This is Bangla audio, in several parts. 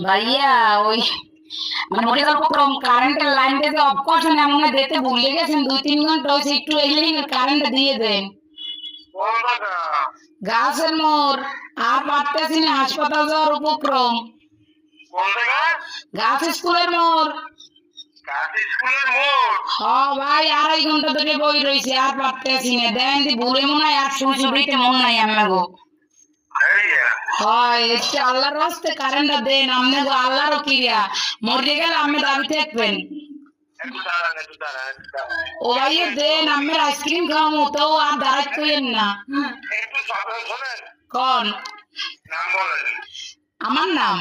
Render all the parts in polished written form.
ভাইয়া ওই মানে মডিউল প্রোগ্রাম কারেন্টের লাইনটা যে অফ করছেন এমন দিতে ভুলে গেছেন 2-3 ঘন্টা হয়েছে একটু এগিয়ে কারেন্টটা দিয়ে দেন গাছের মোড় আর পারতেছি না হাসপাতাল যাওয়ার উপক্রম গাছ স্কুলের মোড় ভাই 2.5 ঘন্টা ধরে বই রয়েছে আর পারতেছি না দেন দি ভুলে মনে হয় আর শুনতে মন নাই আমাগো হয় একটু আল্লাহর রাস্তে কারেন্টটা দেন আমাগো আল্লাহরও কিরিয়া মরে গেলে আমি দাবি থাকবেন ও ভাইয়া দেন আমি আইসক্রিম খাওয়াবো তো আর দাঁড়াই কইেন না কোন আমার নাম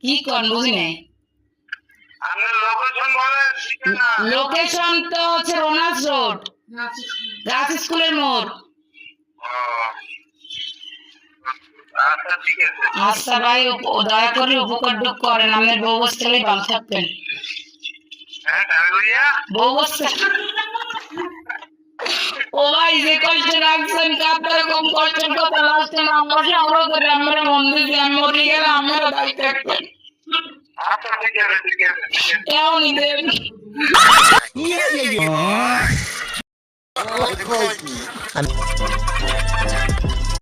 কি কোন বুঝি নাই লোকেশন তো হচ্ছে রোনাস রোড গাছ স্কুলের মোড় আচ্ছা ভাই দয়া করে উপকার করেন আপনার বউ বসতেই ভালো থাকবেন বউ বসতে ও ভাই যে কষ্ট রাখছেন আপনারা কম কষ্টের কথা লাস্টে নাম্বার সংগ্রহ করে আমরা মন দিয়ে আমি মরে গেলে আমরা দায়ী থাকবেন এমনই দেন